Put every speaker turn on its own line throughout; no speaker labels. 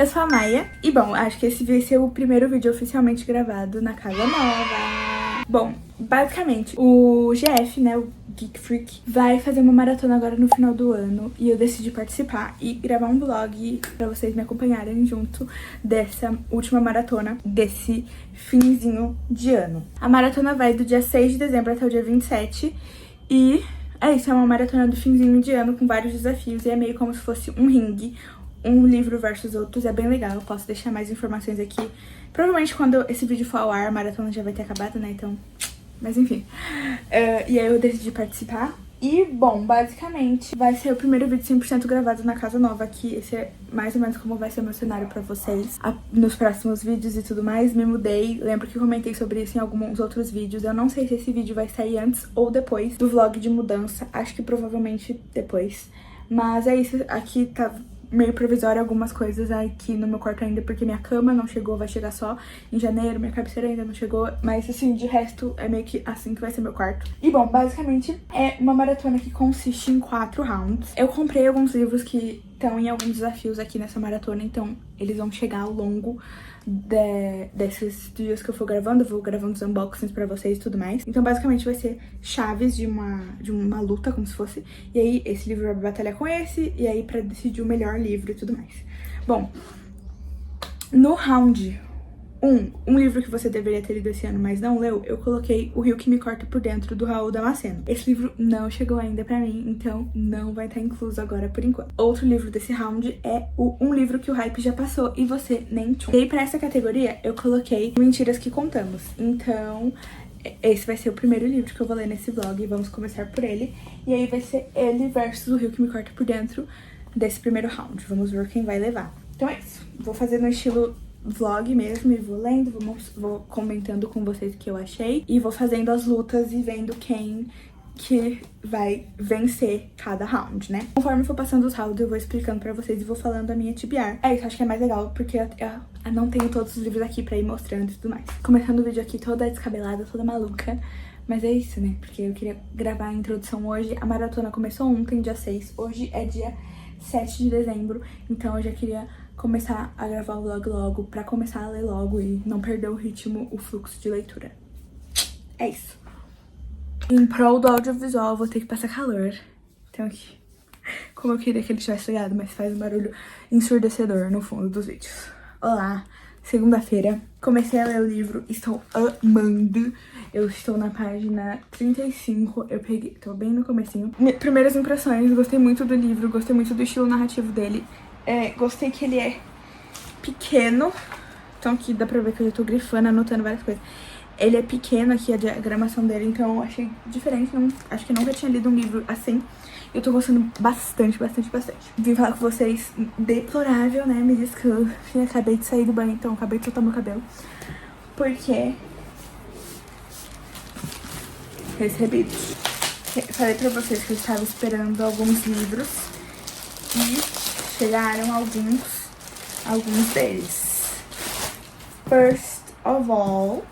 eu sou a Maia e, bom, acho que esse vai ser o primeiro vídeo oficialmente gravado na casa nova. Bom, basicamente, o GF, né, o Geek Freak, vai fazer uma maratona agora no final do ano e eu decidi participar e gravar um vlog pra vocês me acompanharem junto dessa última maratona, desse finzinho de ano. A maratona vai do dia 6 de dezembro até o dia 27 e é isso, é uma maratona do finzinho de ano com vários desafios e é meio como se fosse um ringue, um livro versus outros, é bem legal. Eu posso deixar mais informações aqui. Provavelmente quando esse vídeo for ao ar, a maratona já vai ter acabado, né, então... Mas enfim. E aí eu decidi participar. E, bom, basicamente vai ser o primeiro vídeo 100% gravado na casa nova aqui. Esse é mais ou menos como vai ser o meu cenário pra vocês nos próximos vídeos e tudo mais. Me mudei, lembro que comentei sobre isso em alguns outros vídeos. Eu não sei se esse vídeo vai sair antes ou depois do vlog de mudança. Acho que provavelmente depois. Mas é isso, aqui tá meio provisório algumas coisas aqui no meu quarto ainda, porque minha cama não chegou, vai chegar só em janeiro, minha cabeceira ainda não chegou, mas assim, de resto é meio que assim que vai ser meu quarto. E bom, basicamente é uma maratona que consiste em 4 rounds. Eu comprei alguns livros que estão em alguns desafios aqui nessa maratona, então eles vão chegar ao longo desses dias que eu for gravando. Eu vou gravando os unboxings pra vocês e tudo mais. Então basicamente vai ser chaves de uma luta, como se fosse. E aí esse livro vai batalhar com esse, e aí pra decidir o melhor livro e tudo mais. Bom, no round 1, um livro que você deveria ter lido esse ano, mas não leu, eu coloquei O Rio que Me Corta por Dentro, do Raul Damasceno. Esse livro não chegou ainda pra mim, então não vai estar incluso agora por enquanto. Outro livro desse round é Um Livro que o Hype Já Passou e Você Nem Tchum. E aí pra essa categoria eu coloquei Mentiras que Contamos. Então esse vai ser o primeiro livro que eu vou ler nesse vlog, vamos começar por ele. E aí vai ser ele versus O Rio que Me Corta por Dentro desse primeiro round. Vamos ver quem vai levar. Então é isso, vou fazer no estilo vlog mesmo e vou lendo, vou comentando com vocês o que eu achei e vou fazendo as lutas e vendo quem que vai vencer cada round, né? Conforme for passando os rounds eu vou explicando pra vocês e vou falando a minha TBR. É isso, acho que é mais legal porque eu não tenho todos os livros aqui pra ir mostrando e tudo mais. Começando o vídeo aqui toda descabelada, toda maluca, mas é isso, né? Porque eu queria gravar a introdução hoje. A maratona começou ontem, dia 6, hoje é dia 7 de dezembro, então eu já queria começar a gravar o vlog logo, pra começar a ler logo e não perder o ritmo, o fluxo de leitura. É isso. Em prol do audiovisual, eu vou ter que passar calor. Então aqui, como eu queria que ele tivesse ligado, mas faz um barulho ensurdecedor no fundo dos vídeos. Olá, segunda-feira, comecei a ler o livro, estou amando. Eu estou na página 35, eu peguei, tô bem no comecinho. Primeiras impressões, gostei muito do livro, gostei muito do estilo narrativo dele. Gostei que ele é pequeno, então aqui dá pra ver que eu já tô grifando, anotando várias coisas. Ele é pequeno aqui, a diagramação dele, então eu achei diferente, acho que nunca tinha lido um livro assim. Eu tô gostando bastante. Vim falar com vocês, deplorável, né, me disse que eu acabei de sair do banho, então acabei de soltar meu cabelo. Porque... recebidos. Falei pra vocês que eu estava esperando alguns livros e chegaram alguns deles. First of all,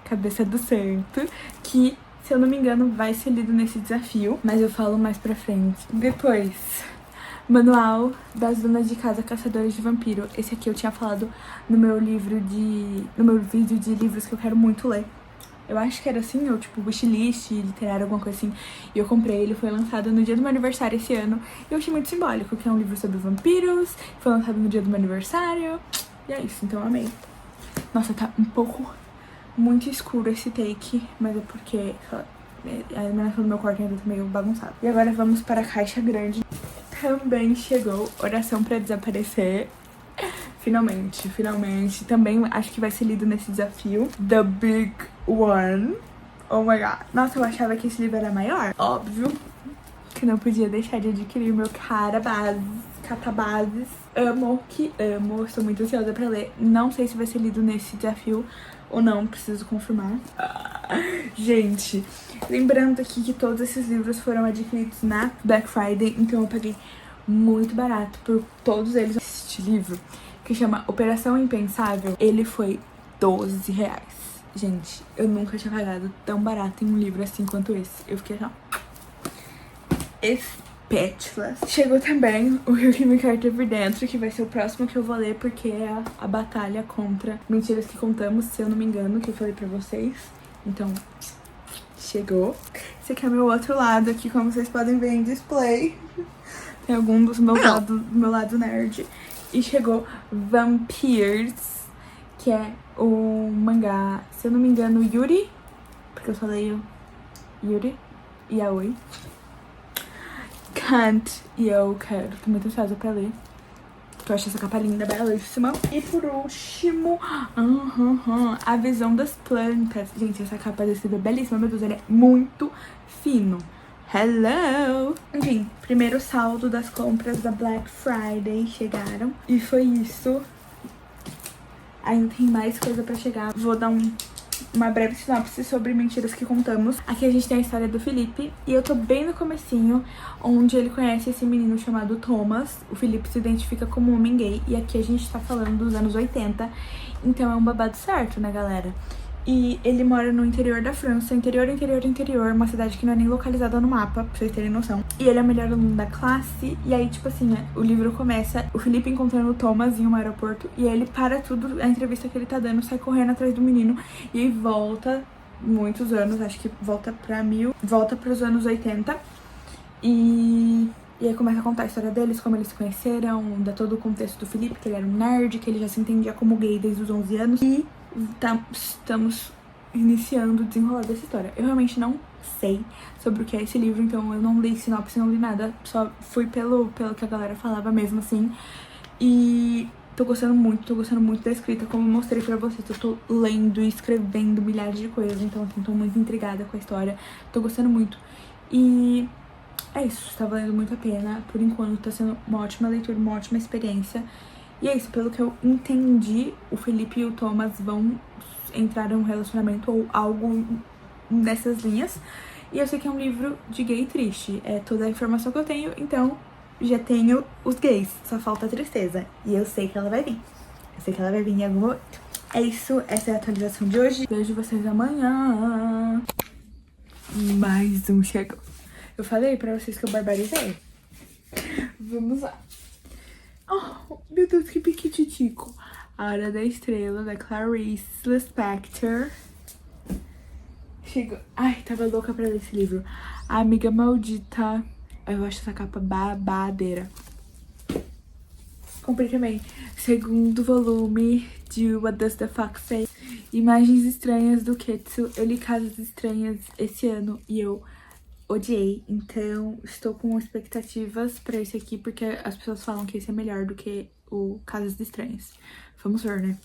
Cabeça do Santo, que, se eu não me engano, vai ser lido nesse desafio, mas eu falo mais pra frente. Depois, Manual das Donas de Casa Caçadoras de Vampiro. Esse aqui eu tinha falado no meu vídeo de livros que eu quero muito ler. Eu acho que era assim, ou tipo wishlist literário, alguma coisa assim. E eu comprei, ele foi lançado no dia do meu aniversário esse ano. E eu achei muito simbólico, que é um livro sobre vampiros. Foi lançado no dia do meu aniversário. E é isso, então eu amei. Nossa, tá um pouco muito escuro esse take, mas é porque a iluminação do meu quarto ainda tá meio bagunçada. E agora vamos para a caixa grande. Também chegou Oração pra Desaparecer. Finalmente. Também acho que vai ser lido nesse desafio. The Big One. Oh my god. Nossa, eu achava que esse livro era maior. Óbvio que não podia deixar de adquirir o meu Catabases. Amo. Estou muito ansiosa pra ler. Não sei se vai ser lido nesse desafio ou não, preciso confirmar. Gente, lembrando aqui que todos esses livros foram adquiridos na Black Friday, então eu paguei muito barato por todos eles. Este livro, que chama Operação Impensável, ele foi R$12. Gente, eu nunca tinha pagado tão barato em um livro assim quanto esse. Eu fiquei assim, ó, Speechless. Chegou também o Rio que me Carta por Dentro, que vai ser o próximo que eu vou ler, porque é a batalha contra Mentiras que Contamos, se eu não me engano, que eu falei pra vocês. Então, chegou. Esse aqui é o meu outro lado aqui, como vocês podem ver em display. Tem algum dos meus lados, do meu lado nerd. E chegou Vampires, que é o mangá, se eu não me engano, Yuri, porque eu só leio Yuri e Yaoi. Can't, e eu tô muito ansiosa pra ler. Eu acho essa capa linda, belíssima. E por último, A Visão das Plantas. Gente, essa capa desse livro é belíssima, meu Deus, ele é muito fino. Hello! Enfim, primeiro saldo das compras da Black Friday chegaram. E foi isso. Ainda tem mais coisa pra chegar. Vou dar uma breve sinopse sobre Mentiras que Contamos. Aqui a gente tem a história do Felipe. E eu tô bem no comecinho, onde ele conhece esse menino chamado Thomas. O Felipe se identifica como um homem gay. E aqui a gente tá falando dos anos 80. Então é um babado certo, né, galera? E ele mora no interior da França, interior, uma cidade que não é nem localizada no mapa, pra vocês terem noção. E ele é o melhor aluno da classe, e aí, tipo assim, o livro começa, o Felipe encontrando o Thomas em um aeroporto, e aí ele para tudo, a entrevista que ele tá dando, sai correndo atrás do menino, e aí volta muitos anos, acho que volta pros anos 80, e aí começa a contar a história deles, como eles se conheceram, dá todo o contexto do Felipe, que ele era um nerd, que ele já se entendia como gay desde os 11 anos, e estamos iniciando o desenrolar dessa história. Eu realmente não sei sobre o que é esse livro, então eu não li sinopse, não li nada, só fui pelo que a galera falava mesmo, assim. E tô gostando muito da escrita, como eu mostrei pra vocês. Eu tô lendo e escrevendo milhares de coisas, então assim, tô muito intrigada com a história, tô gostando muito. E é isso, tá valendo muito a pena, por enquanto tá sendo uma ótima leitura, uma ótima experiência. E é isso, pelo que eu entendi, o Felipe e o Thomas vão entrar em um relacionamento ou algo nessas linhas. E eu sei que é um livro de gay triste, é toda a informação que eu tenho, então já tenho os gays, só falta a tristeza. E eu sei que ela vai vir, em algum momento. É isso, essa é a atualização de hoje. Vejo vocês amanhã. Mais um chegou. Eu falei pra vocês que eu barbarizei. Vamos lá. Oh, meu Deus, que piquititico. A Hora da Estrela, da Clarice Lispector. Chegou. Ai, tava louca pra ler esse livro. A Amiga Maldita. Eu acho essa capa babadeira. Comprei também. Segundo volume de What Does the Fox Say? Imagens Estranhas do Ketsu. Eu li Casas Estranhas esse ano e eu odiei, então estou com expectativas pra esse aqui, porque as pessoas falam que esse é melhor do que o Casas Estranhas. Vamos ver, né?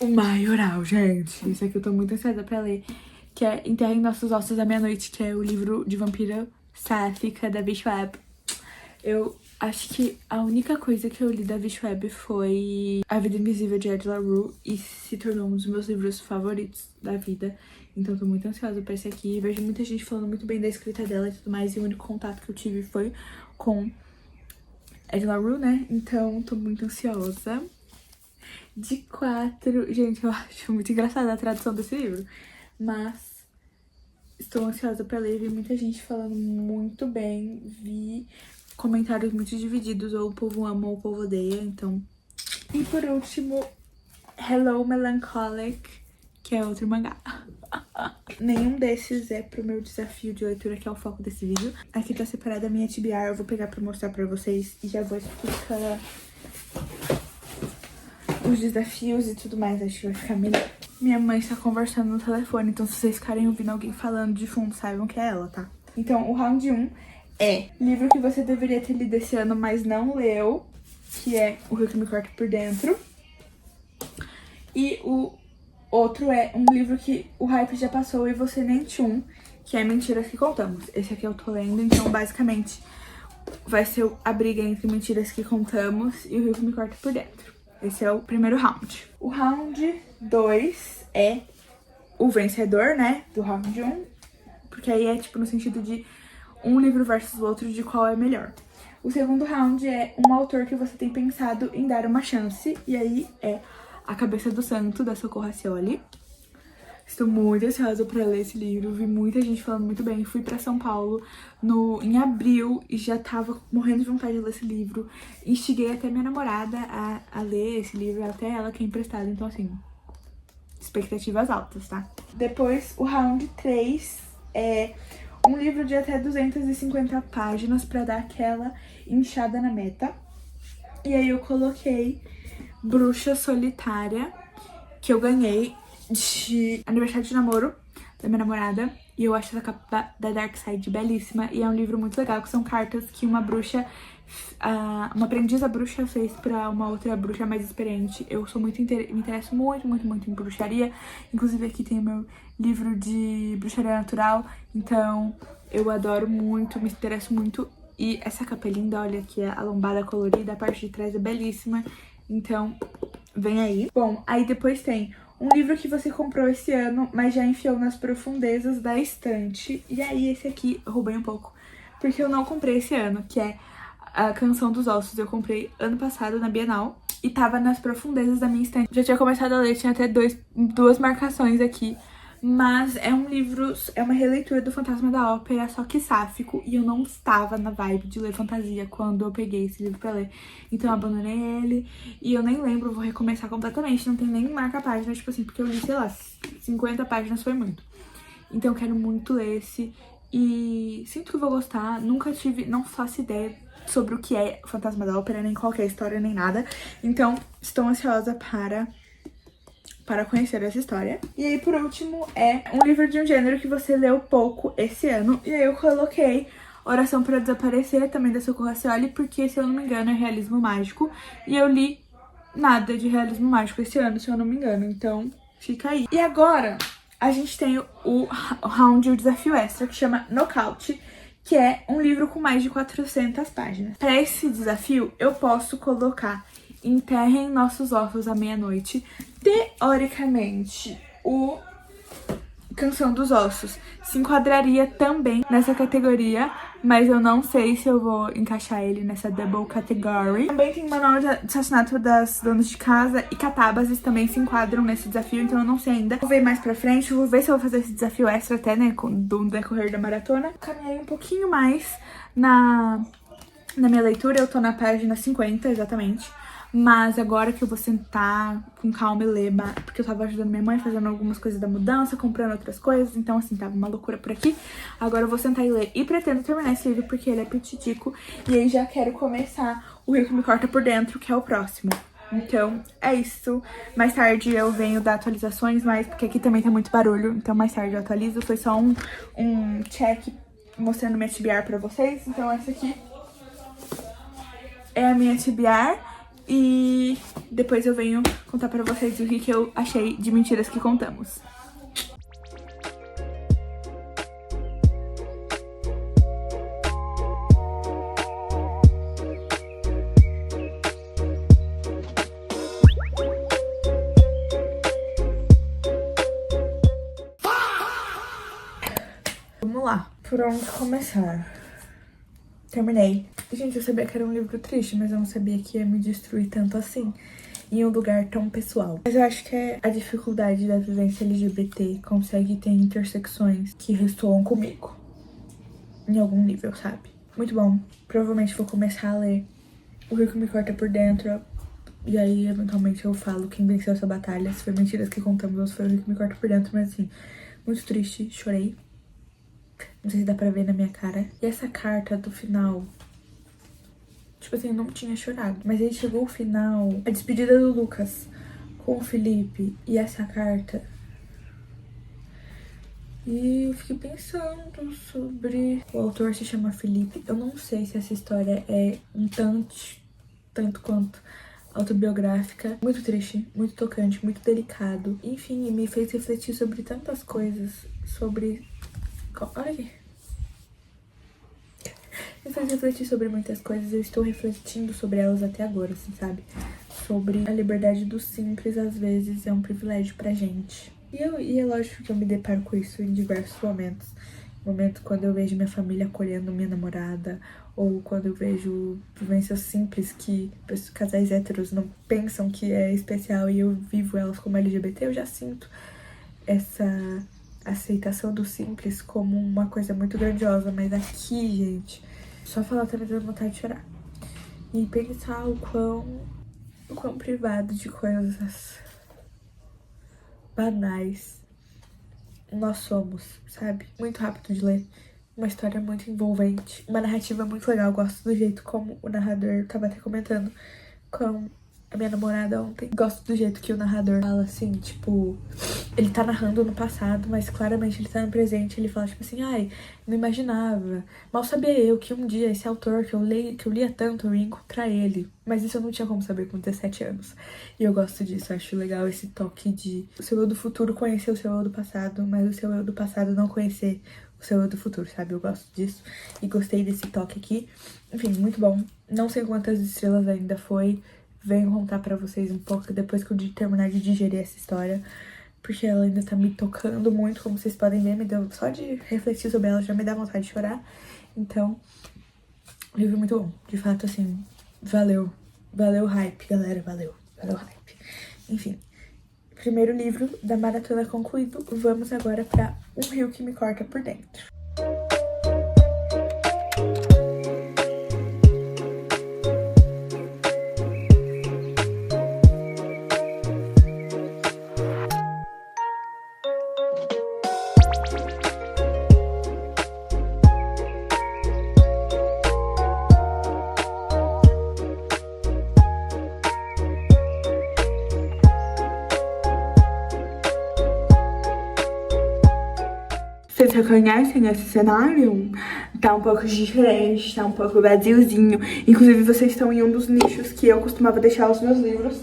O Maioral, gente. Esse aqui eu tô muito ansiosa pra ler, que é Enterrem Nossos Ossos à Meia-Noite, que é o livro de vampira sáfica da Web. Eu acho que a única coisa que eu li da Web foi A Vida Invisível de Ed La Rue e se tornou um dos meus livros favoritos da vida. Então eu tô muito ansiosa pra esse aqui. Vejo muita gente falando muito bem da escrita dela e tudo mais. E o único contato que eu tive foi com Ed La Rue, né? Então tô muito ansiosa. De 4... Gente, eu acho muito engraçada a tradução desse livro. Mas estou ansiosa pra ler. Vi muita gente falando muito bem. Vi comentários muito divididos. Ou o povo ama ou o povo odeia. Então... E por último, Hello Melancholic, que é outro mangá. Nenhum desses é pro meu desafio de leitura, que é o foco desse vídeo. Aqui tá separada a minha TBR, eu vou pegar pra mostrar pra vocês e já vou explicar os desafios e tudo mais, acho que vai ficar melhor. Minha mãe está conversando no telefone, então se vocês ficarem ouvindo alguém falando de fundo, saibam que é ela, tá? Então, o round 1 é livro que você deveria ter lido esse ano, mas não leu, que é O Rio que me Corta por Dentro. E o outro é um livro que o hype já passou e você nem tchum, que é Mentiras que Contamos. Esse aqui eu tô lendo, então basicamente vai ser a briga entre Mentiras que Contamos e O Rio que me Corta por Dentro. Esse é o primeiro round. O round 2 é o vencedor, né, do round 1, porque aí é tipo no sentido de um livro versus o outro, de qual é melhor. O segundo round é um autor que você tem pensado em dar uma chance, e aí é A Cabeça do Santo, da Socorro Racioli. Estou muito ansiosa pra ler esse livro, vi muita gente falando muito bem. Fui pra São Paulo em abril e já tava morrendo de vontade de ler esse livro. Instiguei até minha namorada a ler esse livro, até ela que é emprestada, então assim, expectativas altas, tá? Depois, o round 3 é um livro de até 250 páginas pra dar aquela inchada na meta. E aí eu coloquei Bruxa Solitária, que eu ganhei de aniversário de namoro da minha namorada. E eu acho essa capa da Dark Side belíssima. E é um livro muito legal, que são cartas que uma bruxa, uma aprendiza bruxa fez pra uma outra bruxa mais experiente. Eu sou me interesso muito em bruxaria. Inclusive aqui tem o meu livro de bruxaria natural. Então eu adoro muito, me interesso muito. E essa capa é linda, olha aqui a lombada colorida, a parte de trás é belíssima. Então, vem aí. Bom, aí depois tem um livro que você comprou esse ano, mas já enfiou nas profundezas da estante. E aí esse aqui eu roubei um pouco, porque eu não comprei esse ano, que é A Canção dos Ossos. Eu comprei ano passado na Bienal e tava nas profundezas da minha estante. Já tinha começado a ler, tinha até duas marcações aqui. Mas é um livro, é uma releitura do Fantasma da Ópera, só que sáfico. E eu não estava na vibe de ler fantasia quando eu peguei esse livro pra ler. Então eu abandonei ele e eu nem lembro, vou recomeçar completamente. Não tem nem marca-página, tipo assim, porque eu li, sei lá, 50 páginas foi muito. Então eu quero muito ler esse e sinto que eu vou gostar. Nunca tive, não faço ideia sobre o que é o Fantasma da Ópera, nem qual que é a história, nem nada. Então estou ansiosa para conhecer essa história. E aí, por último, é um livro de um gênero que você leu pouco esse ano. E aí eu coloquei Oração para Desaparecer, também da Socorro Racioli, porque, se eu não me engano, é realismo mágico. E eu li nada de realismo mágico esse ano, se eu não me engano. Então, fica aí. E agora, a gente tem o round, o desafio extra, que chama Nocaute, que é um livro com mais de 400 páginas. Para esse desafio, eu posso colocar Enterrem Nossos Ossos à Meia-Noite. Teoricamente, o Canção dos Ossos se enquadraria também nessa categoria, mas eu não sei se eu vou encaixar ele nessa double category. Também tem Manual de Assassinato das Donas de Casa e Catábases também se enquadram nesse desafio, então eu não sei ainda. Vou ver mais pra frente, vou ver se eu vou fazer esse desafio extra até, né, do decorrer da maratona. Caminhei um pouquinho mais na minha leitura, eu tô na página 50, exatamente. Mas agora que eu vou sentar com calma e ler, porque eu tava ajudando minha mãe fazendo algumas coisas da mudança, comprando outras coisas, então assim, tava uma loucura por aqui. Agora eu vou sentar e ler e pretendo terminar esse livro porque ele é pititico. E aí já quero começar O Rio que Me Corta por Dentro, que é o próximo. Então é isso. Mais tarde eu venho dar atualizações, mas porque aqui também tem muito barulho, então mais tarde eu atualizo. Foi só um check mostrando minha TBR pra vocês. Então essa aqui é a minha TBR. E depois eu venho contar pra vocês o que eu achei de Mentiras que Contamos. Vamos lá. Por onde começar? Terminei. Gente, eu sabia que era um livro triste, mas eu não sabia que ia me destruir tanto assim, em um lugar tão pessoal. Mas eu acho que é a dificuldade da vivência LGBT consegue ter intersecções que ressoam comigo, em algum nível, sabe? Muito bom. Provavelmente vou começar a ler O Rio que Me Corta por Dentro, e aí, eventualmente, eu falo quem venceu essa batalha, se foi Mentiras que Contamos ou se foi O Rio que Me Corta por Dentro, mas assim, muito triste, chorei. Não sei se dá pra ver na minha cara. E essa carta do final, tipo assim, eu não tinha chorado. Mas aí chegou o final, a despedida do Lucas com o Felipe e essa carta. E eu fiquei pensando sobre... O autor se chama Felipe. Eu não sei se essa história é um tanto quanto autobiográfica. Muito triste, muito tocante, muito delicado. Enfim, me fez refletir sobre tantas coisas. Sobre... Olha aqui. Me fez refletir sobre muitas coisas. Eu estou refletindo sobre elas até agora, assim, sabe? Sobre a liberdade do simples, às vezes, é um privilégio pra gente. E é lógico que eu me deparo com isso em diversos momentos. Momento quando eu vejo minha família acolhendo minha namorada, ou quando eu vejo vivências simples que casais héteros não pensam que é especial e eu vivo elas como LGBT, eu já sinto essa aceitação do simples como uma coisa muito grandiosa, mas aqui, gente, só falar tá me dando vontade de chorar. E pensar o quão privado de coisas banais nós somos, sabe? Muito rápido de ler. Uma história muito envolvente. Uma narrativa muito legal. Eu gosto do jeito como o narrador tava até comentando com a minha namorada ontem. Gosto do jeito que o narrador fala assim, tipo, ele tá narrando no passado, mas claramente ele tá no presente. Ele fala, tipo assim, ai, não imaginava. Mal sabia eu que um dia esse autor que eu lia tanto, eu ia encontrar ele. Mas isso eu não tinha como saber com 17 anos. E eu gosto disso, eu acho legal esse toque de o seu eu do futuro conhecer o seu eu do passado, mas o seu eu do passado não conhecer o seu eu do futuro, sabe? Eu gosto disso e gostei desse toque aqui. Enfim, muito bom. Não sei quantas estrelas ainda foi. Venho contar pra vocês um pouco depois que eu terminar de digerir essa história, porque ela ainda tá me tocando muito, como vocês podem ver, me deu só de refletir sobre ela já me dá vontade de chorar. Então, livro muito bom. De fato, assim, valeu o hype, galera, valeu o hype. Enfim, primeiro livro da maratona concluído. Vamos agora pra Um Rio que Me Corta por Dentro. Vocês reconhecem esse cenário? Tá um pouco diferente, tá um pouco vaziozinho. Inclusive, vocês estão em um dos nichos que eu costumava deixar os meus livros.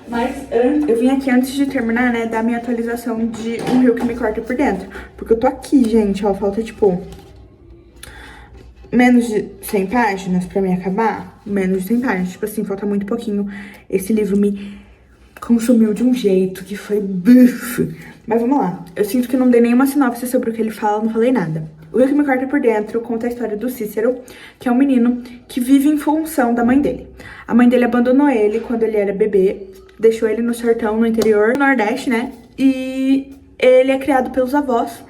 Mas eu vim aqui antes de terminar, né, dar minha atualização de Um Rio que Me Corta por Dentro. Porque eu tô aqui, gente, ó, falta, tipo, menos de 100 páginas pra me acabar. Menos de 100 páginas, tipo assim, falta muito pouquinho. Esse livro me consumiu de um jeito que foi buf. Mas vamos lá. Eu sinto que não dei nenhuma sinopse sobre o que ele fala, não falei nada. O Rio que Me Corta por Dentro conta a história do Cícero, que é um menino que vive em função da mãe dele. A mãe dele abandonou ele quando ele era bebê, deixou ele no sertão, no interior do Nordeste, né? E ele é criado pelos avós.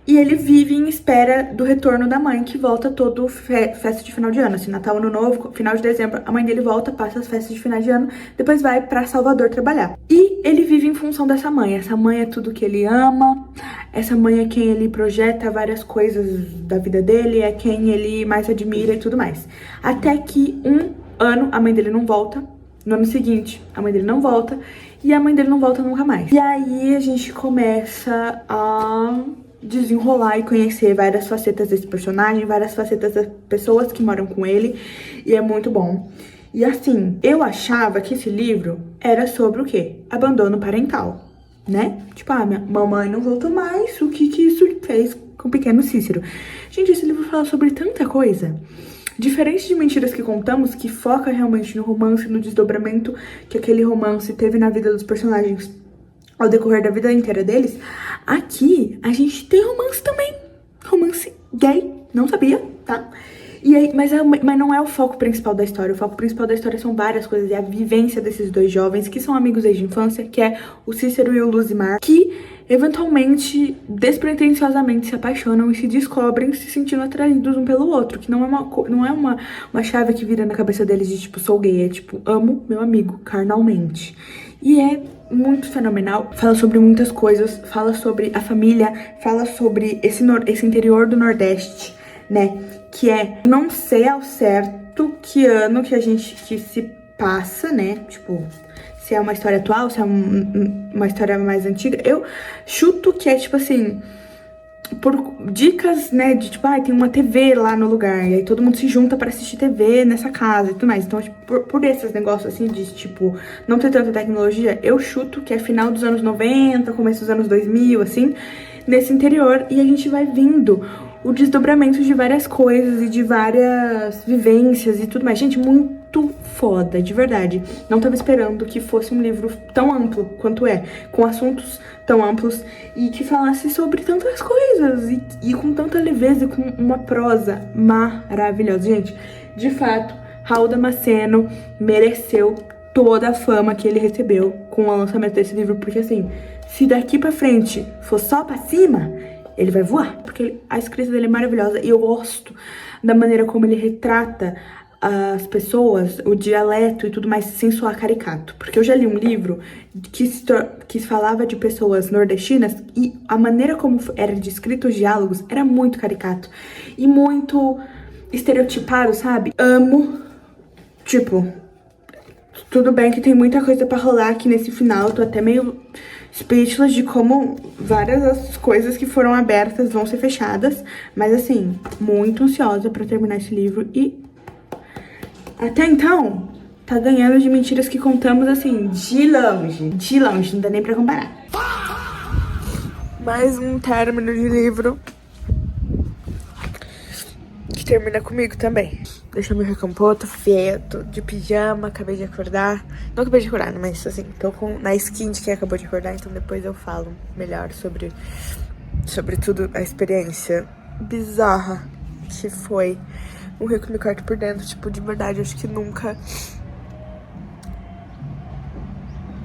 E ele vive em espera do retorno da mãe, que volta todo festa de final de ano. Assim, Natal, Ano Novo, final de dezembro, a mãe dele volta, passa as festas de final de ano, depois vai pra Salvador trabalhar. E ele vive em função dessa mãe. Essa mãe é tudo que ele ama, essa mãe é quem ele projeta várias coisas da vida dele, é quem ele mais admira e tudo mais. Até que um ano a mãe dele não volta, no ano seguinte a mãe dele não volta, e a mãe dele não volta nunca mais. E aí a gente começa a desenrolar e conhecer várias facetas desse personagem, várias facetas das pessoas que moram com ele, e é muito bom. E assim, eu achava que esse livro era sobre o quê? Abandono parental, né? Tipo, minha mamãe não voltou mais, o que isso fez com o pequeno Cícero? Gente, esse livro fala sobre tanta coisa. Diferente de Mentiras que Contamos, que foca realmente no romance, no desdobramento que aquele romance teve na vida dos personagens ao decorrer da vida inteira deles, aqui a gente tem romance também. Romance gay, não sabia, tá? E aí, mas não é o foco principal da história. O foco principal da história são várias coisas. É a vivência desses dois jovens, que são amigos desde a infância, que é o Cícero e o Luzimar, que eventualmente, despretensiosamente se apaixonam e se descobrem se sentindo atraídos um pelo outro. Que não é uma chave que vira na cabeça deles de tipo, sou gay. É tipo, amo meu amigo carnalmente. E é muito fenomenal, fala sobre muitas coisas, fala sobre a família, fala sobre esse interior do Nordeste, né, que é, não sei ao certo que ano que se passa, né, tipo, se é uma história atual, se é uma história mais antiga. Eu chuto que é, tipo assim, por dicas, né, de tipo, tem uma TV lá no lugar, e aí todo mundo se junta pra assistir TV nessa casa e tudo mais. Então, tipo, por esses negócios, assim, de, tipo, não ter tanta tecnologia, eu chuto que é final dos anos 90, começo dos anos 2000, assim, nesse interior, e a gente vai vendo o desdobramento de várias coisas e de várias vivências e tudo mais. Gente, muito foda, de verdade. Não tava esperando que fosse um livro tão amplo quanto é, com assuntos tão amplos e que falasse sobre tantas coisas e com tanta leveza e com uma prosa maravilhosa. Gente, de fato, Raul Damasceno mereceu toda a fama que ele recebeu com o lançamento desse livro, porque assim, se daqui pra frente for só pra cima, ele vai voar, porque a escrita dele é maravilhosa e eu gosto da maneira como ele retrata as pessoas, o dialeto e tudo mais, sem soar caricato. Porque eu já li um livro que falava de pessoas nordestinas e a maneira como era descrito os diálogos era muito caricato e muito estereotipado, sabe? Amo, tipo, tudo bem que tem muita coisa pra rolar aqui nesse final, tô até meio speechless de como várias das coisas que foram abertas vão ser fechadas, mas assim, muito ansiosa pra terminar esse livro e até então, tá ganhando de Mentiras que Contamos, assim, de longe, não dá nem pra comparar. Mais um término de livro que termina comigo também. Deixa eu me recompor, tô feia, tô de pijama, acabei de acordar. Não acabei de acordar, mas assim, tô na skin de quem acabou de acordar, então depois eu falo melhor sobre tudo, a experiência bizarra que foi um Rio que me corta por dentro. Tipo, de verdade, acho que nunca,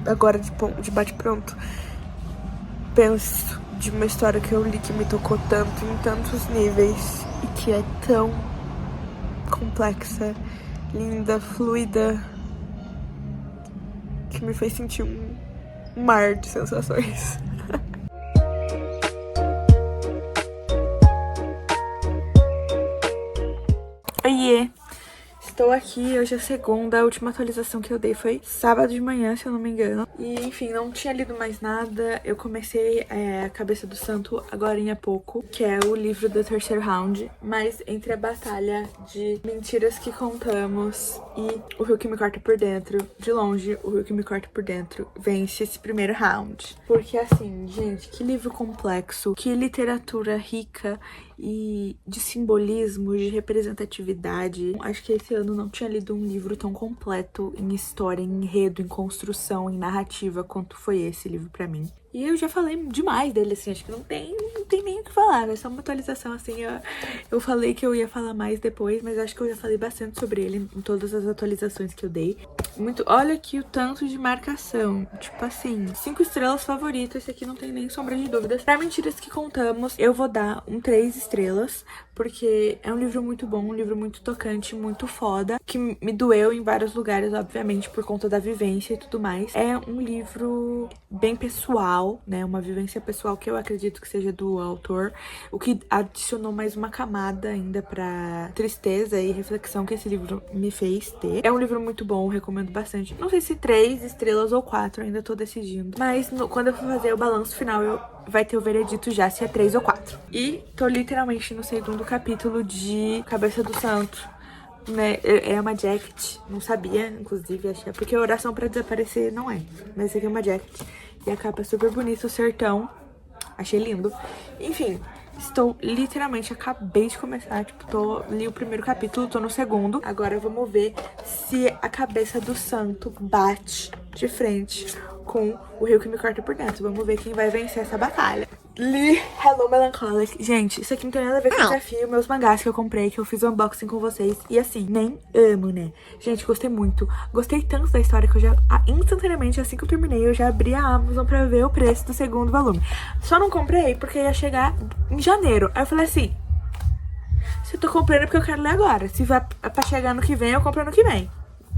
agora de bate pronto, penso de uma história que eu li que me tocou tanto, em tantos níveis, e que é tão complexa, linda, fluida, que me fez sentir um mar de sensações. Oiê! Estou aqui, hoje é segunda, a última atualização que eu dei foi sábado de manhã, se eu não me engano. E, enfim, não tinha lido mais nada. Eu comecei A Cabeça do Santo agora há pouco, que é o livro do terceiro round. Mas entre a batalha de Mentiras que Contamos e O Rio que Me Corta por Dentro, de longe, O Rio que Me Corta por Dentro vence esse primeiro round. Porque, assim, gente, que livro complexo, que literatura rica e de simbolismo, de representatividade. Acho que esse ano não tinha lido um livro tão completo em história, em enredo, em construção, em narrativa, quanto foi esse livro pra mim. E eu já falei demais dele, assim, acho que não tem nem o que falar, é só uma atualização, assim, eu falei que eu ia falar mais depois, mas acho que eu já falei bastante sobre ele em todas as atualizações que eu dei. Olha aqui o tanto de marcação, tipo assim, 5 estrelas favorito, esse aqui não tem nem sombra de dúvidas. Pra Mentiras que Contamos, eu vou dar 3 estrelas, porque é um livro muito bom, um livro muito tocante, muito foda, que me doeu em vários lugares, obviamente, por conta da vivência e tudo mais. É um livro bem pessoal, né, uma vivência pessoal que eu acredito que seja do autor, o que adicionou mais uma camada ainda pra tristeza e reflexão que esse livro me fez ter. É um livro muito bom, recomendo bastante. Não sei se 3 estrelas ou 4, ainda tô decidindo, mas quando eu for fazer o balanço final, vai ter o veredito já se é 3 ou 4. E tô literalmente no segundo capítulo de Cabeça do Santo, né? É uma jacket, não sabia, inclusive, achei, porque Oração pra Desaparecer não é, mas esse aqui é uma jacket. E a capa é super bonita, o sertão. Achei lindo. Enfim, estou literalmente, acabei de começar, tipo, li o primeiro capítulo, tô no segundo. Agora vamos ver se a Cabeça do Santo bate de frente com O Rio que Me Corta por Dentro. Vamos ver quem vai vencer essa batalha. Li Hello Melancholic. Gente, isso aqui não tem nada a ver com o desafio, meus mangás que eu comprei, que eu fiz o unboxing com vocês. E assim, nem amo, né? Gente, gostei muito. Gostei tanto da história que eu já, instantaneamente, assim que eu terminei, eu já abri a Amazon pra ver o preço do segundo volume. Só não comprei porque ia chegar em janeiro. Aí eu falei assim, se eu tô comprando é porque eu quero ler agora. Se vai pra chegar no que vem, eu compro no que vem.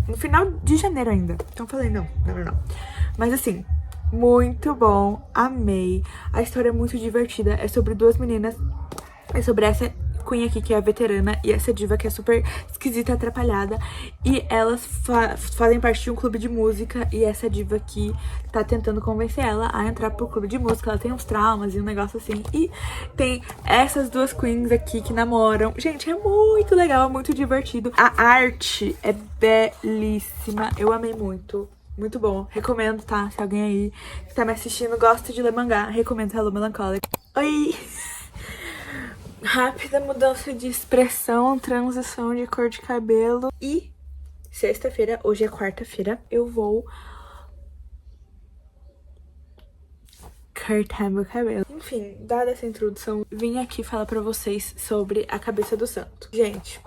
No final de janeiro ainda. Então eu falei, não. Mas assim, muito bom, amei. A história é muito divertida, é sobre duas meninas, é sobre essa Queen aqui que é a veterana e essa diva que é super esquisita, atrapalhada. E elas fazem parte de um clube de música e essa diva aqui tá tentando convencer ela a entrar pro clube de música. Ela tem uns traumas e um negócio assim. E tem essas duas queens aqui que namoram. Gente, é muito legal, é muito divertido. A arte é belíssima, eu amei muito. Muito bom, recomendo, tá? Se alguém aí que tá me assistindo gosta de ler mangá, recomendo Hello Melancholic. Oi! Rápida mudança de expressão, transição de cor de cabelo. E sexta-feira, hoje é quarta-feira, eu vou cortar meu cabelo. Enfim, dada essa introdução, vim aqui falar pra vocês sobre A Cabeça do Santo. Gente,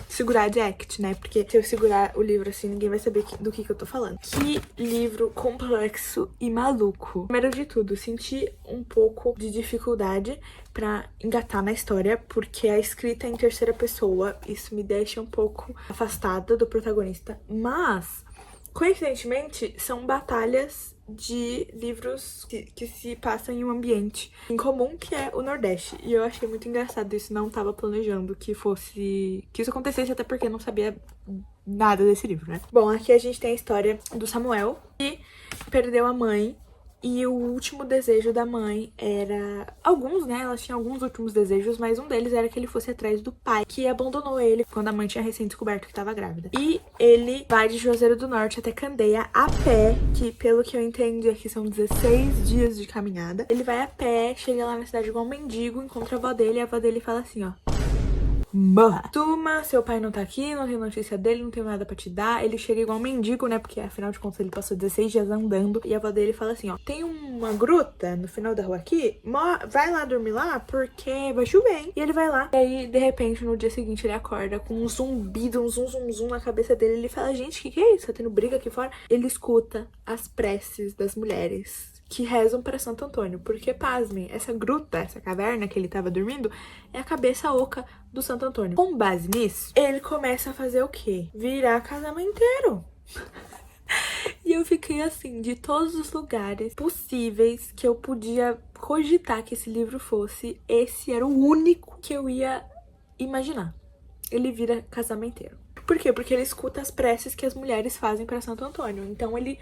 segurar de act, né? Porque se eu segurar o livro assim, ninguém vai saber do que eu tô falando. Que livro complexo e maluco. Primeiro de tudo, senti um pouco de dificuldade pra engatar na história, porque a escrita é em terceira pessoa, isso me deixa um pouco afastada do protagonista, mas coincidentemente são batalhas de livros que se passam em um ambiente em comum, que é o Nordeste. E eu achei muito engraçado isso, não tava planejando que isso acontecesse, até porque eu não sabia nada desse livro, né? Bom, aqui a gente tem a história do Samuel, que perdeu a mãe. E o último desejo da mãe era... Alguns, né? Elas tinham alguns últimos desejos, mas um deles era que ele fosse atrás do pai, que abandonou ele quando a mãe tinha recém-descoberto que estava grávida. E ele vai de Juazeiro do Norte até Candeia a pé, que pelo que eu entendi aqui são 16 dias de caminhada. Ele vai a pé, chega lá na cidade igual um mendigo, encontra a avó dele e a avó dele fala assim, ó: morra. Suma, seu pai não tá aqui, não tem notícia dele, não tem nada pra te dar. Ele chega igual um mendigo, né? Porque afinal de contas ele passou 16 dias andando. E a avó dele fala assim, ó: tem uma gruta no final da rua aqui, vai lá dormir lá porque vai chover, hein? E ele vai lá. E aí, de repente, no dia seguinte ele acorda com um zumbido, um zum na cabeça dele. Ele fala, gente, que é isso? Tá tendo briga aqui fora? Ele escuta as preces das mulheres que rezam para Santo Antônio, porque, pasmem, essa gruta, essa caverna que ele tava dormindo, é a cabeça oca do Santo Antônio. Com base nisso, ele começa a fazer o quê? Virar casamenteiro. E eu fiquei assim, de todos os lugares possíveis que eu podia cogitar que esse livro fosse, esse era o único que eu ia imaginar. Ele vira casamenteiro. Por quê? Porque ele escuta as preces que as mulheres fazem para Santo Antônio. Então ele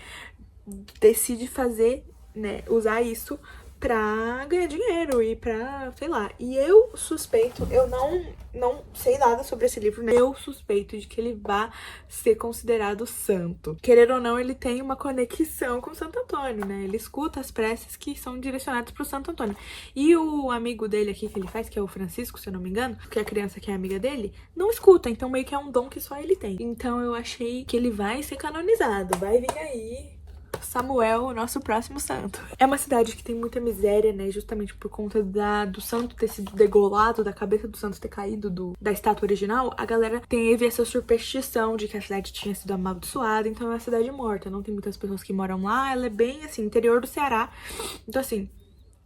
decide fazer, né, usar isso pra ganhar dinheiro e pra, sei lá. E eu suspeito, eu não sei nada sobre esse livro, né? Eu suspeito de que ele vá ser considerado santo. Querer ou não, ele tem uma conexão com Santo Antônio, né? Ele escuta as preces que são direcionadas pro Santo Antônio. E o amigo dele aqui que ele faz, que é o Francisco, se eu não me engano, que é a criança que é amiga dele, não escuta. Então meio que é um dom que só ele tem. Então eu achei que ele vai ser canonizado. Vai vir aí Samuel, o nosso próximo santo. É uma cidade que tem muita miséria, né? Justamente por conta do santo ter sido degolado, da cabeça do santo ter caído da estátua original. A galera teve essa superstição de que a cidade tinha sido amaldiçoada. Então é uma cidade morta. Não tem muitas pessoas que moram lá. Ela é bem, assim, interior do Ceará. Então, assim,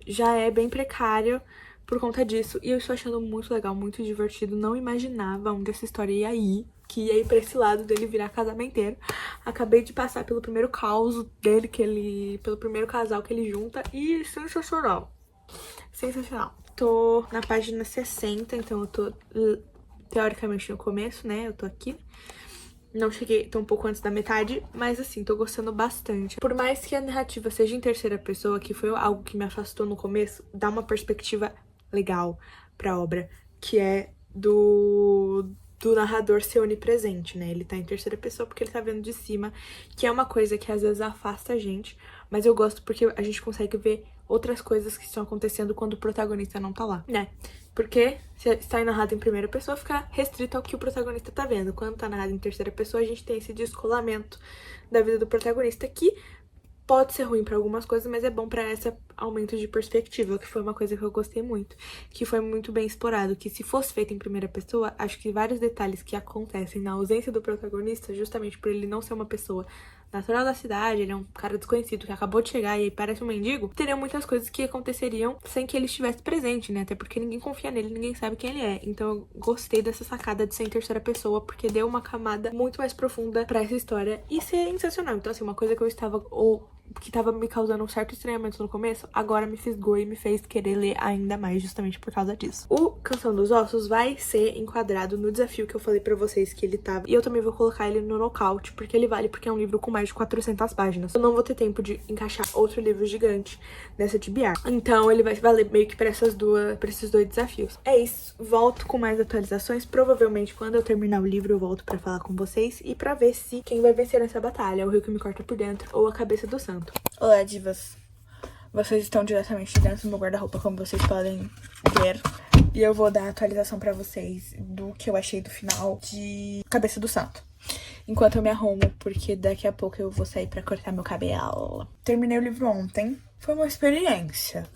já é bem precário por conta disso. E eu estou achando muito legal, muito divertido. Não imaginava onde essa história ia ir. Que ia ir pra esse lado dele virar casamenteiro. Acabei de passar pelo primeiro caos dele, pelo primeiro casal que ele junta. E sensacional. Sensacional. Tô na página 60, então eu tô teoricamente no começo, né? Eu tô aqui. Não cheguei, tô um pouco antes da metade, mas assim, tô gostando bastante. Por mais que a narrativa seja em terceira pessoa, que foi algo que me afastou no começo, dá uma perspectiva legal pra obra, que é do narrador ser onipresente, né? Ele tá em terceira pessoa porque ele tá vendo de cima, que é uma coisa que às vezes afasta a gente, mas eu gosto porque a gente consegue ver outras coisas que estão acontecendo quando o protagonista não tá lá, né? Porque se está narrado em primeira pessoa, fica restrito ao que o protagonista tá vendo. Quando tá narrado em terceira pessoa, a gente tem esse descolamento da vida do protagonista que pode ser ruim pra algumas coisas, mas é bom pra esse aumento de perspectiva, que foi uma coisa que eu gostei muito, que foi muito bem explorado, que se fosse feito em primeira pessoa, acho que vários detalhes que acontecem na ausência do protagonista, justamente por ele não ser uma pessoa natural da cidade, ele é um cara desconhecido que acabou de chegar e aí parece um mendigo, teriam muitas coisas que aconteceriam sem que ele estivesse presente, né? Até porque ninguém confia nele, ninguém sabe quem ele é. Então eu gostei dessa sacada de ser em terceira pessoa, porque deu uma camada muito mais profunda pra essa história e ser sensacional. Então assim, uma coisa que eu estava, ou que tava me causando um certo estranhamento no começo, agora me fisgou e me fez querer ler ainda mais justamente por causa disso. O Canção dos Ossos vai ser enquadrado no desafio que eu falei pra vocês que ele tava, e eu também vou colocar ele no nocaute, porque ele vale, porque é um livro com mais de 400 páginas. Eu não vou ter tempo de encaixar outro livro gigante nessa TBR. Então ele vai valer meio que pra esses dois desafios. É isso, volto com mais atualizações, provavelmente quando eu terminar o livro eu volto pra falar com vocês e pra ver se quem vai vencer nessa batalha, o Rio que me corta por dentro ou a cabeça do santo. Olá, divas. Vocês estão diretamente dentro do meu guarda-roupa, como vocês podem ver. E eu vou dar a atualização pra vocês do que eu achei do final de Cabeça do Santo. enquanto eu me arrumo, porque daqui a pouco eu vou sair pra cortar meu cabelo. Terminei o livro ontem. Foi uma experiência,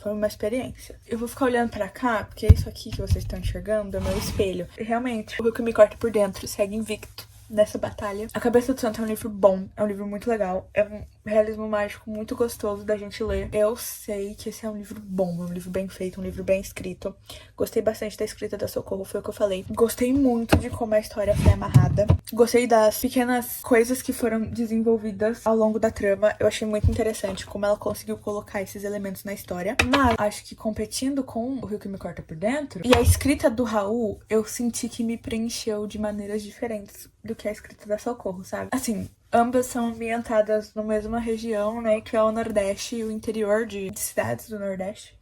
Eu vou ficar olhando pra cá, porque isso aqui que vocês estão enxergando é meu espelho. E realmente, o que me corta por dentro segue invicto nessa batalha. A Cabeça do Santo é um livro bom, é um livro muito legal, é um realismo mágico muito gostoso da gente ler. Eu sei que esse é um livro bom, um livro bem feito, um livro bem escrito. Gostei bastante da escrita da Socorro, foi o que eu falei. Gostei muito de como a história foi amarrada. Gostei das pequenas coisas que foram desenvolvidas ao longo da trama. Eu achei muito interessante como ela conseguiu colocar esses elementos na história. Mas acho que competindo com O Rio que Me Corta por Dentro e a escrita do Raul, eu senti que me preencheu de maneiras diferentes do que a escrita da Socorro, sabe? Assim, ambas são ambientadas na mesma região, né, que é o Nordeste e o interior de cidades do Nordeste.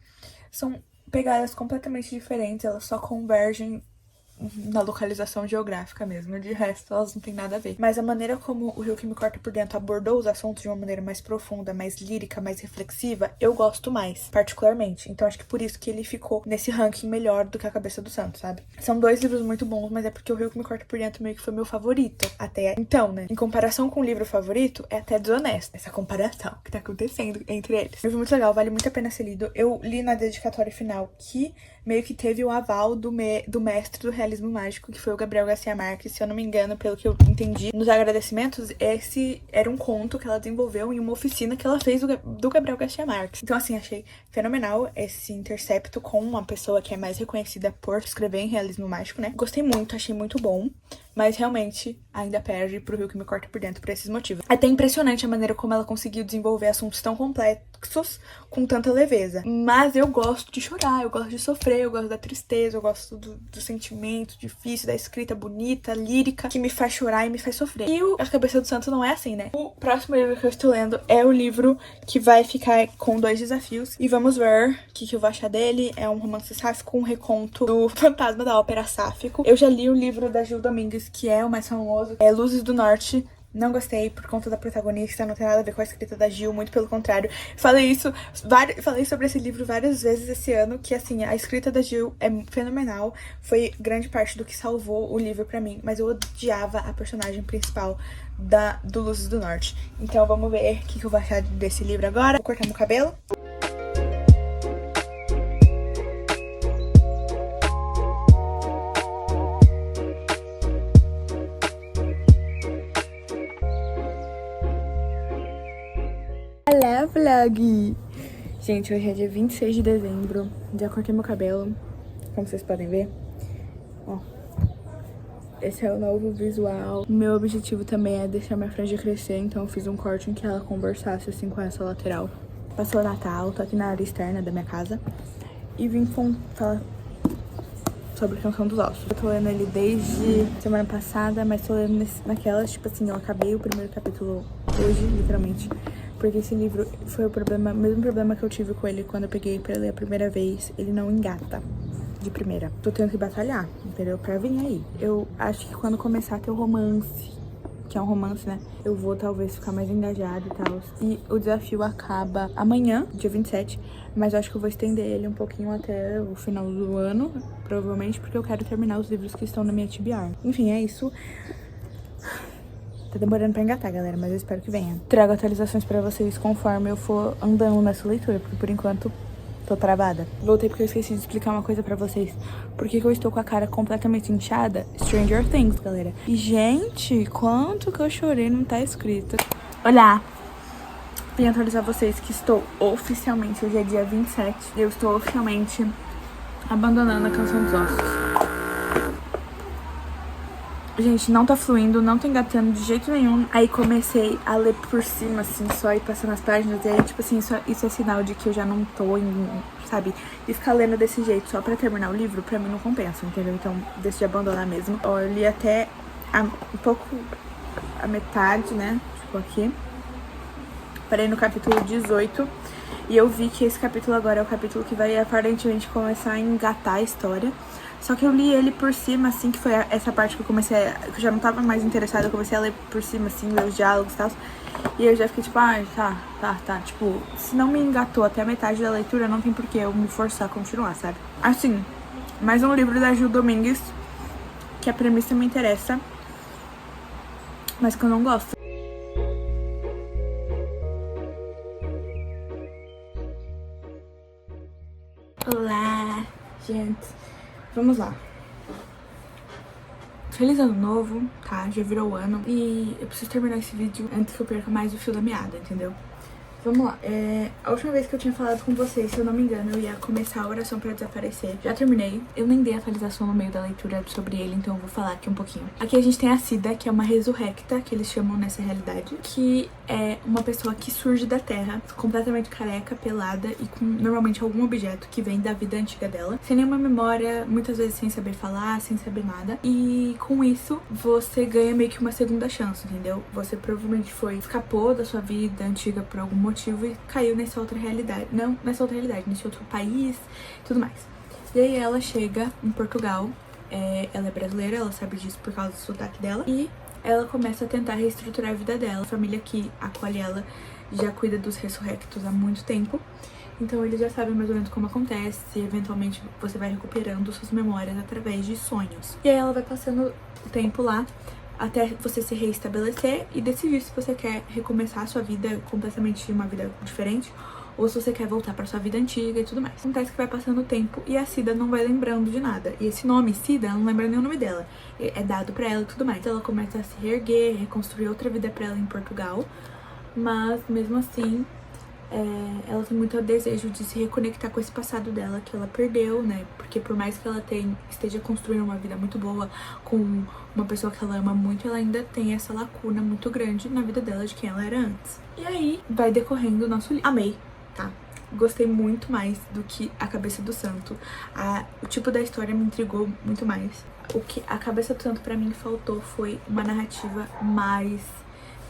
São pegadas completamente diferentes, elas só convergem na localização geográfica mesmo, de resto elas não tem nada a ver. Mas a maneira como O Rio que Me Corta por Dentro abordou os assuntos de uma maneira mais profunda, mais lírica, mais reflexiva, eu gosto mais, particularmente. Então acho que por isso que ele ficou nesse ranking melhor do que A Cabeça do Santo, sabe? São dois livros muito bons, mas é porque O Rio que Me Corta por Dentro meio que foi meu favorito até então, né? Em comparação com o livro favorito, é até desonesto essa comparação que tá acontecendo entre eles. Um livro muito legal, vale muito a pena ser lido. Eu li na dedicatória final que meio que teve o aval do mestre do realismo mágico, que foi o Gabriel Garcia Marques, se eu não me engano, pelo que eu entendi. Nos agradecimentos, esse era um conto que ela desenvolveu em uma oficina que ela fez do Gabriel Garcia Marques. Então, assim, achei fenomenal esse intercepto com uma pessoa que é mais reconhecida por escrever em realismo mágico, né? Gostei muito, achei muito bom. Mas realmente ainda perde pro Rio que Me Corta por Dentro por esses motivos. É até impressionante a maneira como ela conseguiu desenvolver assuntos tão complexos com tanta leveza. Mas eu gosto de chorar, eu gosto de sofrer, eu gosto da tristeza, eu gosto do sentimento difícil, da escrita bonita, lírica, que me faz chorar e me faz sofrer. E A Cabeça do Santo não é assim, né? O próximo livro que eu estou lendo é o livro que vai ficar com 2 desafios. E vamos ver o que eu vou achar dele. É um romance sáfico, um reconto do Fantasma da Ópera Sáfico. Eu já li o livro da Gil Domingues, que é o mais famoso, é Luzes do Norte. Não gostei por conta da protagonista, não tem nada a ver com a escrita da Gil, muito pelo contrário. Falei sobre esse livro várias vezes esse ano, que assim, a escrita da Gil é fenomenal, foi grande parte do que salvou o livro pra mim, mas eu odiava a personagem principal do Luzes do Norte. Então vamos ver o que eu vou achar desse livro agora. Vou cortar meu cabelo. Olá, vlog! Gente, hoje é dia 26 de dezembro. Já cortei meu cabelo, como vocês podem ver. Ó, esse é o novo visual. Meu objetivo também é deixar minha franja crescer, então eu fiz um corte em que ela conversasse assim com essa lateral. Passou o Natal, tô aqui na área externa da minha casa e vim falar sobre Canção dos Ossos. Eu tô lendo ele desde semana passada, mas tô lendo naquelas, tipo assim, eu acabei o primeiro capítulo hoje, literalmente. Porque esse livro foi o mesmo problema que eu tive com ele quando eu peguei pra ler a primeira vez. Ele não engata de primeira. Tô tendo que batalhar, entendeu? Pra vir aí. Eu acho que quando começar a ter o romance, que é um romance, né? Eu vou talvez ficar mais engajada e tal. E o desafio acaba amanhã, dia 27. Mas eu acho que eu vou estender ele um pouquinho até o final do ano, provavelmente, porque eu quero terminar os livros que estão na minha TBR. Enfim, é isso. Tá demorando pra engatar, galera, mas eu espero que venha. Trago atualizações pra vocês conforme eu for andando nessa leitura, porque por enquanto tô travada. Voltei porque eu esqueci de explicar uma coisa pra vocês. Por que eu estou com a cara completamente inchada? Stranger Things, galera. E, gente, quanto que eu chorei não tá escrito. Olá! Vim atualizar vocês que estou oficialmente, hoje é dia 27, eu estou oficialmente abandonando a Canção dos Ossos. Gente, não tá fluindo, não tô engatando de jeito nenhum. Aí comecei a ler por cima, assim, só ir passando as páginas. E aí, tipo assim, isso é sinal de que eu já não tô sabe? E ficar lendo desse jeito só pra terminar o livro, pra mim não compensa, entendeu? Então, decidi abandonar mesmo. Ó, eu li até um pouco a metade, né? Tipo aqui. Parei no capítulo 18. E eu vi que esse capítulo agora é o capítulo que vai aparentemente começar a engatar a história. Só que eu li ele por cima, assim, que foi essa parte que eu comecei que eu já não tava mais interessada, eu comecei a ler por cima, assim, ler os diálogos e tal. E eu já fiquei tipo, tá. Tipo, se não me engatou até a metade da leitura, não tem por que eu me forçar a continuar, sabe? Assim, mais um livro da Gil Domingues, que a premissa me interessa. mas que eu não gosto. Olá, gente. Vamos lá. Feliz ano novo, tá? Já virou o ano. E eu preciso terminar esse vídeo antes que eu perca mais o fio da meada, entendeu? Vamos lá. A última vez que eu tinha falado com vocês, se eu não me engano, eu ia começar a oração pra desaparecer. Já terminei. Eu nem dei atualização no meio da leitura sobre ele, então eu vou falar aqui um pouquinho. Aqui a gente tem a Sida, que é uma resurrecta, que eles chamam nessa realidade, que é uma pessoa que surge da terra, completamente careca, pelada e com normalmente algum objeto que vem da vida antiga dela, sem nenhuma memória, muitas vezes sem saber falar, sem saber nada. E com isso, você ganha meio que uma segunda chance, entendeu? Você provavelmente escapou da sua vida antiga por algum motivo e caiu nessa outra realidade. Não nessa outra realidade, nesse outro país e tudo mais. E aí ela chega em Portugal, ela é brasileira, ela sabe disso por causa do sotaque dela, e ela começa a tentar reestruturar a vida dela. A família que acolhe ela já cuida dos ressurrectos há muito tempo, então eles já sabem mais ou menos como acontece, e eventualmente você vai recuperando suas memórias através de sonhos. E aí ela vai passando o tempo lá, até você se reestabelecer e decidir se você quer recomeçar a sua vida completamente, uma vida diferente, ou se você quer voltar pra sua vida antiga e tudo mais. Acontece que vai passando o tempo e a Sida não vai lembrando de nada. E esse nome, Sida, ela não lembra nem o nome dela. É dado pra ela e tudo mais. Então ela começa a se reerguer, reconstruir outra vida pra ela em Portugal. Mas, mesmo assim, ela tem muito desejo de se reconectar com esse passado dela que ela perdeu, né? Porque por mais que ela esteja construindo uma vida muito boa com uma pessoa que ela ama muito, ela ainda tem essa lacuna muito grande na vida dela de quem ela era antes. E aí vai decorrendo o nosso livro. Amei, tá? Gostei muito mais do que A Cabeça do Santo. O tipo da história me intrigou muito mais. O que A Cabeça do Santo pra mim faltou foi uma narrativa mais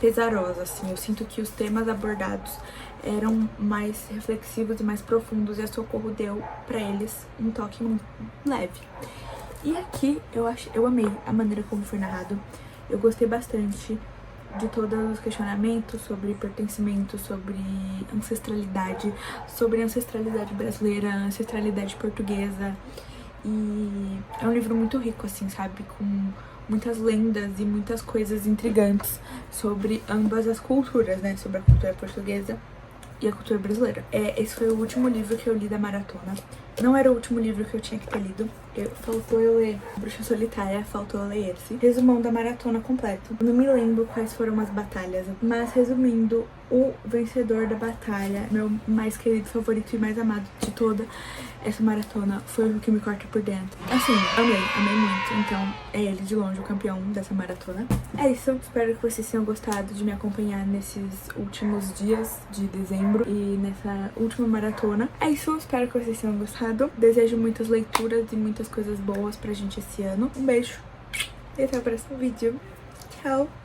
pesarosa, assim. Eu sinto que os temas abordados eram mais reflexivos e mais profundos, e a Socorro deu pra eles um toque muito leve. E aqui eu amei a maneira como foi narrado. Eu gostei bastante de todos os questionamentos sobre pertencimento, sobre ancestralidade brasileira, ancestralidade portuguesa. E é um livro muito rico, assim, sabe? Com muitas lendas e muitas coisas intrigantes sobre ambas as culturas, né? Sobre a cultura portuguesa e a cultura brasileira. Esse foi o último livro que eu li da maratona. Não era o último livro que eu tinha que ter lido. Faltou eu ler Bruxa Solitária, faltou eu ler esse. Resumão da maratona completo. Não me lembro quais foram as batalhas, mas resumindo, o vencedor da batalha, meu mais querido, favorito e mais amado de toda essa maratona, foi o que me corta por dentro. Assim, amei muito. Então, é ele de longe o campeão dessa maratona. É isso, espero que vocês tenham gostado de me acompanhar nesses últimos dias de dezembro e nessa última maratona. É isso, espero que vocês tenham gostado. Desejo muitas leituras e muitas coisas boas pra gente esse ano. Um beijo e até o próximo vídeo. Tchau!